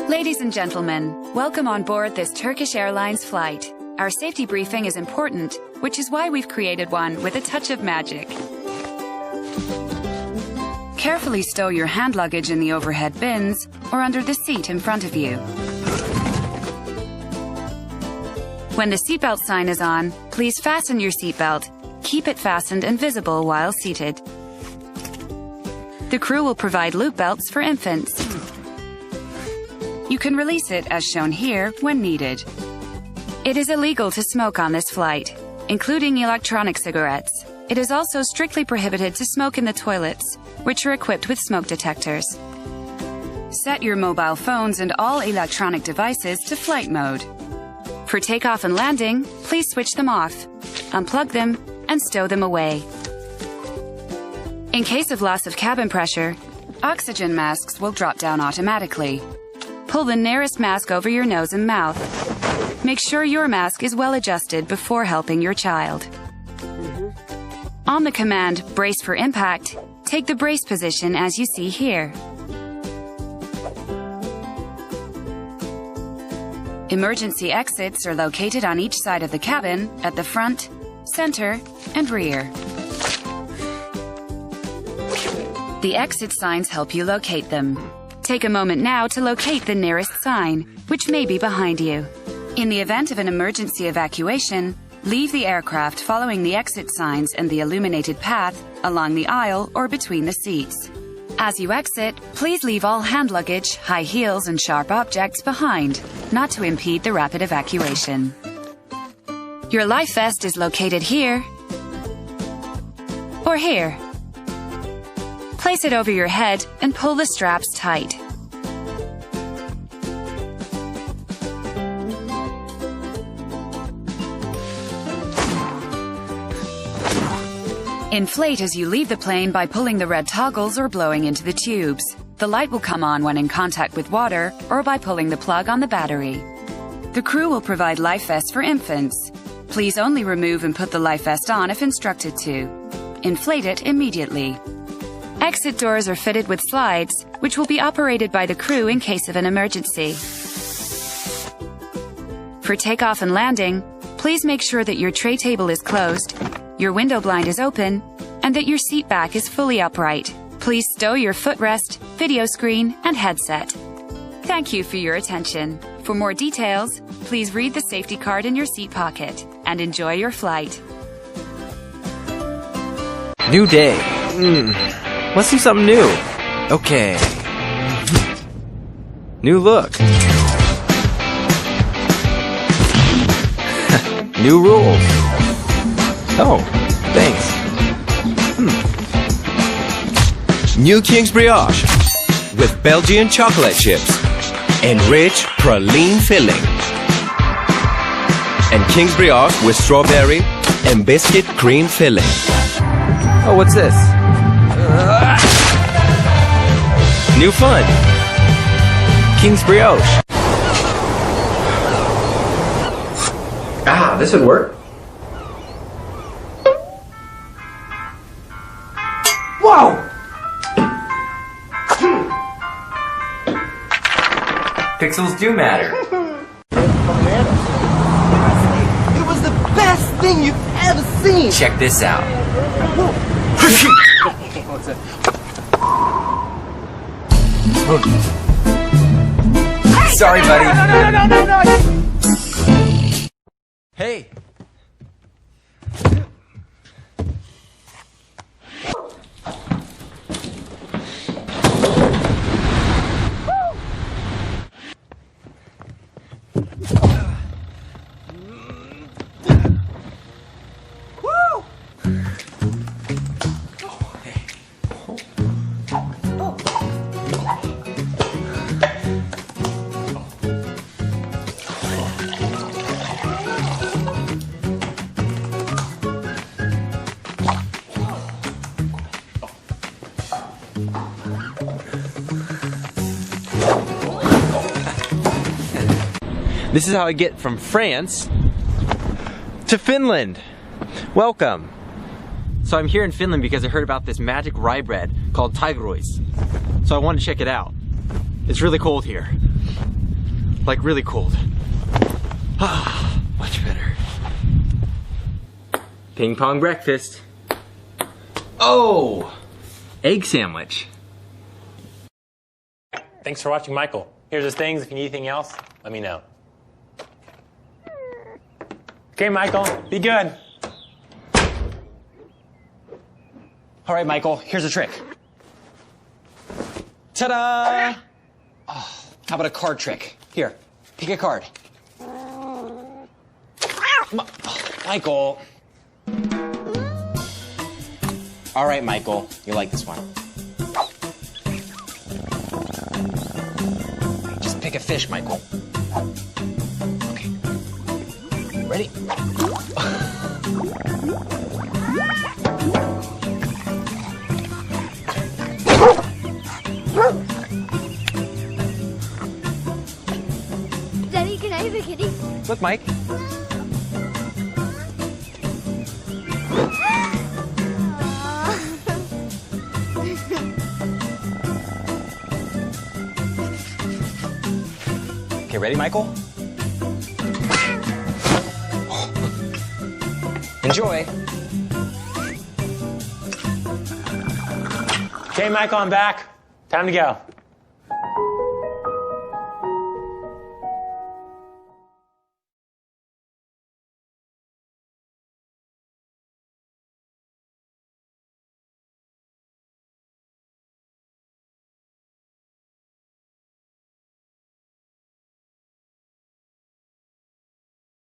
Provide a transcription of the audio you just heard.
Ladies and gentlemen, welcome on board this Turkish Airlines flight. Our safety briefing is important, which is why we've created one with a touch of magic. Carefully stow your hand luggage in the overhead bins or under the seat in front of you. When the seatbelt sign is on, please fasten your seatbelt. Keep it fastened and visible while seated. The crew will provide loop belts for infants. You can release it as shown here when needed. It is illegal to smoke on this flight, including electronic cigarettes. It is also strictly prohibited to smoke in the toilets, which are equipped with smoke detectors. Set your mobile phones and all electronic devices to flight mode. For takeoff and landing, please switch them off, unplug them, and stow them away. In case of loss of cabin pressure, oxygen masks will drop down automatically. Pull the nearest mask over your nose and mouth. Make sure your mask is well adjusted before helping your child. On the command, brace for impact, take the brace position as you see here. Emergency exits are located on each side of the cabin, at the front, center, and rear. The exit signs help you locate them. Take a moment now to locate the nearest sign, which may be behind you. In the event of an emergency evacuation, leave the aircraft following the exit signs and the illuminated path along the aisle or between the seats. As you exit, please leave all hand luggage, high heels, and sharp objects behind, not to impede the rapid evacuation. Your life vest is located here or here. Place it over your head and pull the straps tight. Inflate as you leave the plane by pulling the red toggles or blowing into the tubes. The light will come on when in contact with water or by pulling the plug on the battery. The crew will provide life vests for infants. Please only remove and put the life vest on if instructed to. Inflate it immediately. Exit doors are fitted with slides, which will be operated by the crew in case of an emergency. For takeoff and landing, please make sure that your tray table is closed, your window blind is open, and that your seat back is fully upright. Please stow your footrest, video screen, and headset. Thank you for your attention. For more details, please read the safety card in your seat pocket and enjoy your flight. New day. Let's do something new. Okay. New look. New rules. Oh, thanks. New King's Brioche with Belgian chocolate chips and rich praline filling. And King's Brioche with strawberry and biscuit cream filling. Oh, what's this? New fun. King's Brioche. This would work. Whoa! Pixels do matter. It was the best thing you've ever seen. Check this out. Sorry, buddy. No. Hey. This is how I get from France to Finland. Welcome. So I'm here in Finland because I heard about this magic rye bread called Tigerois. So I wanted to check it out. It's really cold here. Like really cold. Ah, much better. Ping pong breakfast. Oh, egg sandwich. Thanks for watching, Michael. Here's his things. If you need anything else, let me know. Okay, Michael, be good. All right, Michael, here's a trick. Ta-da! Oh, how about a card trick? Here, pick a card. Michael. All right, Michael, you like this one. Just pick a fish, Michael. Okay. Ready? Daddy, can I have a kitty? Look, Mike. Okay, ready, Michael? Enjoy. Okay, Michael, I'm back. Time to go.